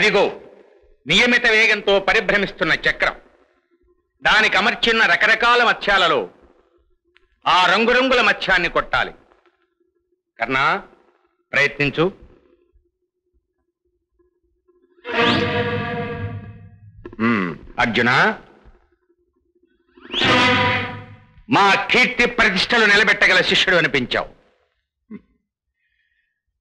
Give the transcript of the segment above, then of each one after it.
అదిగో నియమిత వేగంతో పరిభ్రమిస్తున్న చక్రం. దానికి అమర్చిన రకరకాల మత్స్యాలలో ఆ రంగురంగుల మత్స్యాన్ని కొట్టాలి. కర్ణ, ప్రయత్నించు. అర్జున, మా కీర్తి ప్రతిష్టలు నిలబెట్టగల శిష్యుడు అనిపించావు.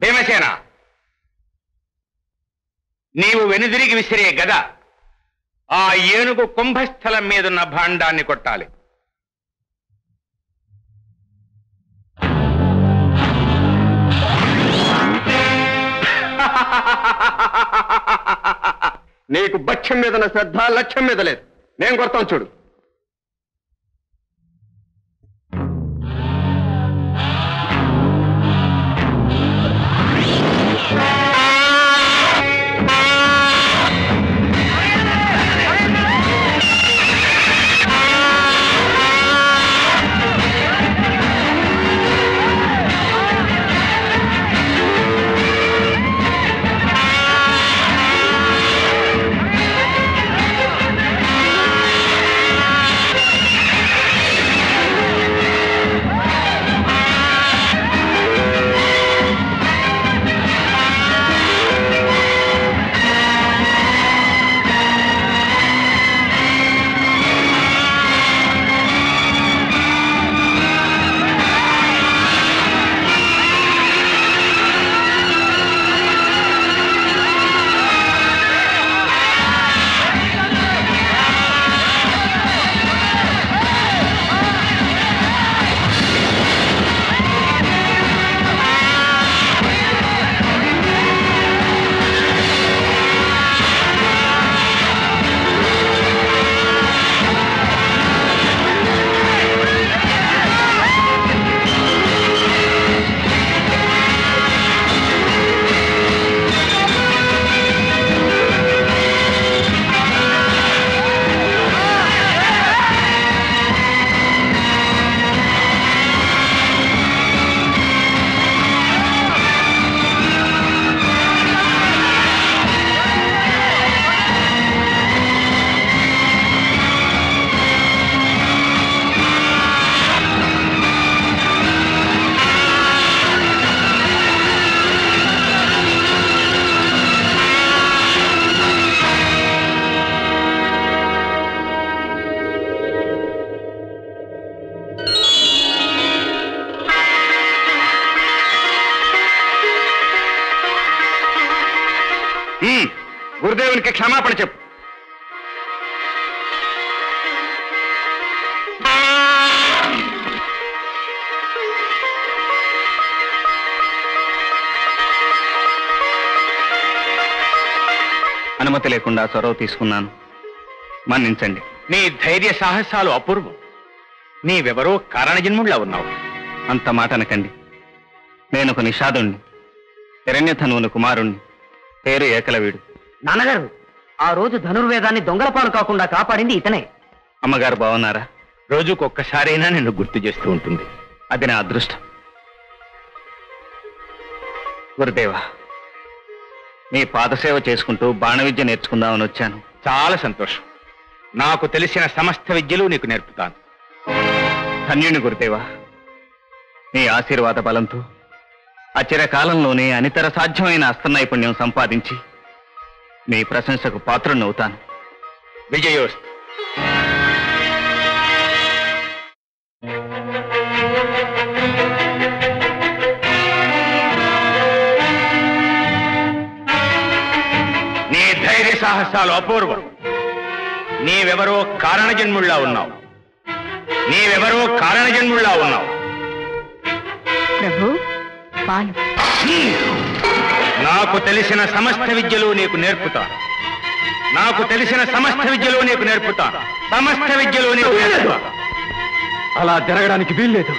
భీమసేన, నీవు వెనుదిరిగి విసిరే గద ఆ ఏనుగు కుంభస్థలం మీదున్న భాండాన్ని కొట్టాలి. నీకు భక్ష్యం మీదన శ్రద్ధ, లక్ష్యం మీద లేదు. నేను కొడతాను చూడు. గురుదేవునికి క్షమాపణ చెప్పు. అనుమతి లేకుండా చొరవ తీసుకున్నాను, మన్నించండి. నీ ధైర్య సాహసాలు అపూర్వం. నీవెవరో కారణజన్ముడిలా ఉన్నావు. అంత మాట అనకండి. నేను ఒక నిషాదుణ్ణి, హిరణ్యధనువుని కుమారుణ్ణి. పేరు ఏకలవీడు. నాన్నగారు, ఆ రోజు ధనుర్వేదాన్ని దొంగల పాలు కాకుండా కాపాడింది ఇతనే. అమ్మగారు బాగున్నారా? రోజుకొక్కసారైనా నిన్ను గుర్తు చేస్తూ ఉంటుంది. అది నా అదృష్టం. గురుదేవా, మీ పాదసేవ చేసుకుంటూ బాణ విద్య నేర్చుకుందామని వచ్చాను. చాలా సంతోషం. నాకు తెలిసిన సమస్త విద్యలు నీకు నేర్పుతాను. ధన్యుని గురుదేవా. మీ ఆశీర్వాద బలంతో అచిరకాలంలోనే అనితర సాధ్యమైన అస్త్ర నైపుణ్యం సంపాదించి మీ ప్రశంసకు పాత్రునవుతాను. విజయోస్తు. నీ ధైర్య సాహసాలు అపూర్వం. నీవెవరో కారణజన్ముళ్ళా ఉన్నావు. నీవెవరో కారణజన్ముళ్ళా ఉన్నావు. ప్రభు, పాలు. నాకు తెలిసిన సమస్త విద్యలు నీకు నేర్పుతాను. నాకు తెలిసిన సమస్త విద్యలు నీకు నేర్పుతాను. సమస్త విద్యలు నీకు నేర్పుతాను. అలా జరగడానికి వీల్లేదు.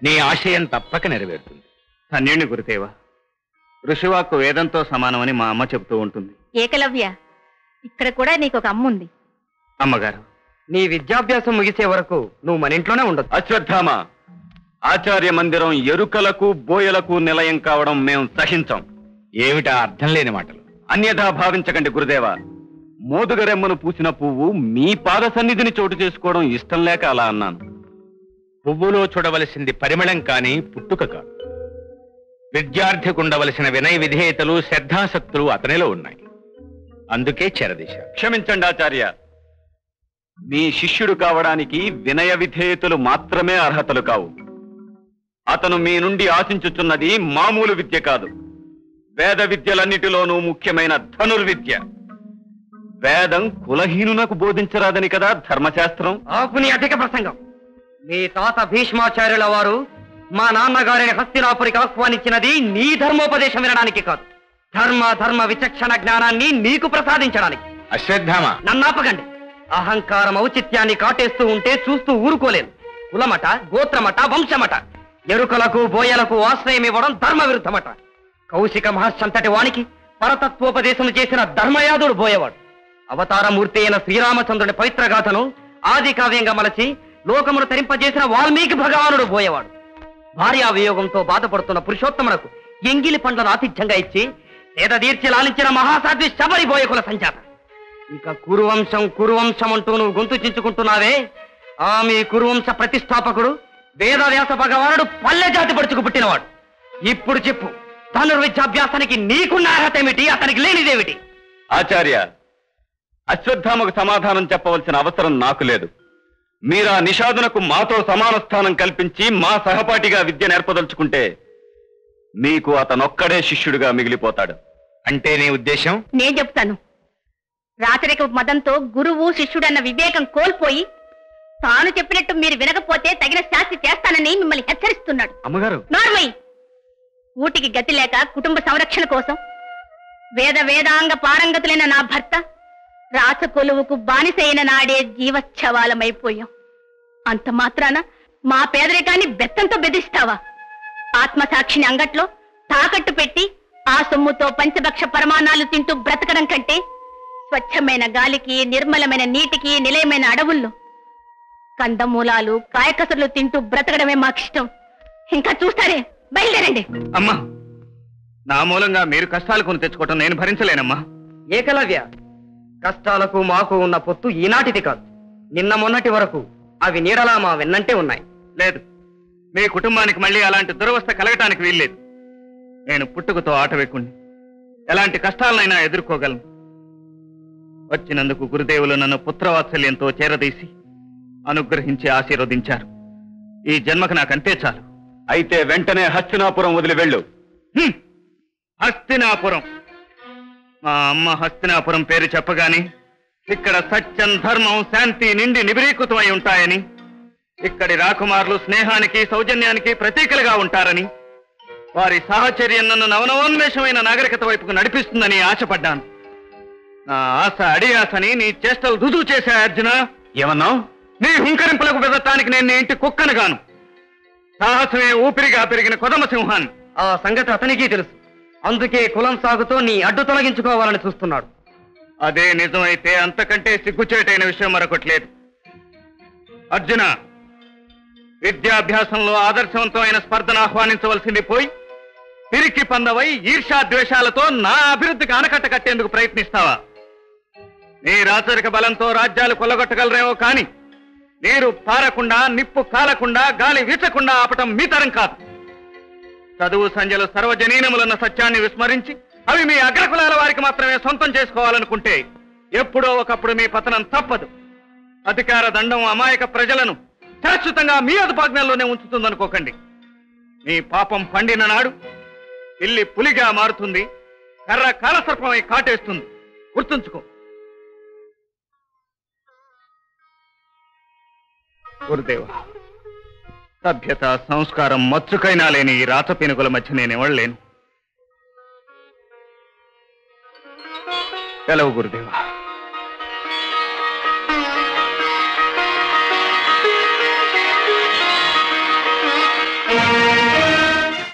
నీ ఆశయం తప్పక నెరవేరుతుంది. ధన్యుణ్ణి గురుదేవ. ఋషివాక్కు వేదంతో సమానమని మా అమ్మ చెబుతూ ఉంటుంది. ఏకలవ్య, ఇక్కడ కూడా నీకు ఒక అమ్ముంది. అమ్మగారు, నీ విద్యాభ్యాసం ముగిసే వరకు నువ్వు మన ఇంట్లోనే ఉండదు. అశ్వత్థామ, ఆచార్య మందిరం ఎరుకలకు బోయలకు నిలయం కావడం మేము సహించాం. ఏమిటా అర్థం లేని మాటలు? అన్యథా భావించకండి గురుదేవ. మోదుగరెమ్మను పూసిన పువ్వు మీ పాద సన్నిధిని చోటు చేసుకోవడం ఇష్టం లేక అలా అన్నాను. పువ్వులో చూడవలసింది పరిమళం కాని పుట్టుక కాదు. విద్యార్థికి ఉండవలసిన వినయ విధేయతలు, శ్రద్ధాసక్తులు అతనిలో ఉన్నాయి. అందుకే చెరదిశ. క్షమించండి ఆచార్య, మీ శిష్యుడు కావడానికి వినయ విధేయతలు మాత్రమే అర్హతలు కావు. అతను మీ నుండి ఆశించుచున్నది మామూలు విద్య కాదు. వేద విద్యలన్నిటిలోనూ ముఖ్యమైన ధనుర్విద్య. వేదం కులహీనునకు బోధించరాదని కదా ధర్మశాస్త్రం. ఆకుని అధిక ప్రసంగం. మీ తాత భీష్మాచార్యుల వారు మా నాన్నగారిని హస్తినాపురికి ఆహ్వానించినది నీ ధర్మోపదేశం వినడానికి కాదు, ధర్మ విచక్షణ జ్ఞానాన్ని నీకు ప్రసాదించడానికి. అశ్వత్థామ, నన్నాపకండి. అహంకారం ఔచిత్యాన్ని కాటేస్తూ ఉంటే చూస్తూ ఊరుకోలేను. కులమట, గోత్రమట, వంశమట, ఎరుకలకు బోయలకు ఆశ్రయం ఇవ్వడం ధర్మ విరుద్ధమట. కౌశిక మహర్షంతటి వానికి పరతత్వోపదేశం చేసిన ధర్మయాదుడు బోయేవాడు. అవతారమూర్తి అయిన శ్రీరామచంద్రుని పవిత్రగాథను ఆది కావ్యంగా మలచి లోకమును తరింపజేసిన వాల్మీకి భగవానుడు బోయేవాడు. భార్యా వియోగంతో బాధపడుతున్న పురుషోత్తమునకు ఎంగిలి పండ్లను ఆతిథ్యంగా ఇచ్చి పేదదీర్చి లాలించిన మహాసాధ్వి శబరి బోయకుల సంచాత. ఇక కురువంశం అంటూ నువ్వు గొంతు చించుకుంటున్నావే, ఆ మీ కురువంశ ప్రతిష్టాపకుడు వేదవ్యాస భగవానుడు పల్లె జాతి పడుచుకు పుట్టినవాడు. ఇప్పుడు చెప్పు, ధనుర్విద్యాభ్యాసానికి నీకున్న అర్హత ఏమిటి, అతనికి లేనిదేమిటి? ఆచార్య, అశ్వత్థామకు సమాధానం చెప్పవలసిన అవసరం నాకు లేదు. మీరా నిషాదునకు మాతో సమాన స్థానం కల్పించి మా సహపాఠిగా విద్య నేర్పదలుచుకుంటే మీకు అతనొక్కడే శిష్యుడిగా మిగిలిపోతాడు. అంటే నీ ఉద్దేశం? నేను చెప్తాను. రాచరిక మదంతో గురువు శిష్యుడన్న వివేకం కోల్పోయి తాను చెప్పినట్టు మీరు వినకపోతే తగిన శాస్తి చేస్తానని మిమ్మల్ని హెచ్చరిస్తున్నాడు. అమ్మగారు, నార్మై, ఊటికి గతి లేక కుటుంబ సంరక్షణ కోసం వేదాంగ పారంగతులైన నా భర్త రాచకొలువుకు బానిసైన నాడే జీవచ్ఛవాలమైపోయాం. అంత మాత్రాన మా పేదరికాన్ని బెత్తంతో బెదిరిస్తావా? ఆత్మసాక్షిని అంగట్లో తాకట్టు పెట్టి ఆ సొమ్ముతో పంచభక్ష పరమాణాలు తింటూ బ్రతకడం కంటే స్వచ్ఛమైన గాలికి, నిర్మలమైన నీటికి, నిలయమైన అడవుల్లో కందమూలాలు, కాయకసరులు తింటూ బ్రతకడమే మాకిష్టం. ఇంకా చూస్తారే, బయలుదేరండి. అమ్మా, నా మూలంగా మీరు కష్టాలు కొని తెచ్చుకోవటం నేను భరించలేనమ్మా. ఏకలవ్య, కష్టాలకు మాకు ఉన్న పొత్తు ఈనాటిది కాదు, నిన్న మొన్నటి వరకు అవి నీడలా మా వెన్నంటే ఉన్నాయి. లేదు, మీ కుటుంబానికి మళ్ళీ అలాంటి దురవస్థ కలగటానికి వీల్లేదు. నేను పుట్టుకతో ఆట వేకుండి ఎలాంటి కష్టాలనైనా ఎదుర్కోగలను. వచ్చినందుకు గురుదేవులు నన్ను పుత్రవాత్సల్యంతో చేరదీసి అనుగ్రహించి ఆశీర్వదించారు. ఈ జన్మకు నాకంతే చాలు. అయితే వెంటనే హస్తినాపురం వదిలి వెళ్ళు. హస్తినాపురం? మా అమ్మ హస్తినాపురం పేరు చెప్పగానే ఇక్కడ సత్యం, ధర్మం, శాంతి నిండి నిబిరీకృతమై ఉంటాయని, ఇక్కడి రాకుమారులు స్నేహానికి, సౌజన్యానికి ప్రతీకలుగా ఉంటారని, వారి సాహచర్యం నన్ను నవనవోన్మేషమైన నాగరికత వైపుకు నడిపిస్తుందని ఆశపడ్డాను. నా ఆశ అడియాసని నీ చేష్టలు రుజువు చేశా అర్జున. ఏమన్నావు? నీ హుంకరింపులకు బెదటానికి నేను నీ ఇంటి కుక్కను గాను. సాహసమే ఊపిరిగా పెరిగిన కొదమ సింహాన్ని. ఆ సంగతి అతనికి తెలుసు. అందుకే కులం సాగుతో నీ అడ్డు తొలగించుకోవాలని చూస్తున్నాడు. అదే నిజమైతే అంతకంటే సిగ్గుచేటైన విషయం మరొకట్లేదు. అర్జున, విద్యాభ్యాసంలో ఆదర్శవంతమైన స్పర్ధను ఆహ్వానించవలసింది పోయి పిరికి పందవై ఈర్ష్యా ద్వేషాలతో నా అభివృద్ధికి ఆనకట్ట కట్టేందుకు ప్రయత్నిస్తావా? నీ రాచరిక బలంతో రాజ్యాలు కొల్లగొట్టగలరేమో కాని నీరు పారకుండా, నిప్పు కాలకుండా, గాలి వీచకుండా ఆపటం మీ తరం కాదు. చదువు సంధ్యలు సర్వజనీనములన్న సత్యాన్ని విస్మరించి అవి మీ అగ్రకులాల వారికి మాత్రమే సొంతం చేసుకోవాలనుకుంటే ఎప్పుడో ఒకప్పుడు మీ పతనం తప్పదు. అధికార దండం అమాయక ప్రజలను శాశ్వతంగా మీ అదుపాజ్ఞల్లోనే ఉంచుతుందనుకోకండి. మీ పాపం పండిన నాడు పిల్లి పులిగా మారుతుంది, కర్ర కాలసర్పమై కాటేస్తుంది. గుర్తుంచుకో. గురుదేవ, సభ్యత, సంస్కారం మచ్చుకైనా లేని ఈ రాత పెనుగుల మధ్య నేనెవడలేను. సెలవు గురుదేవ.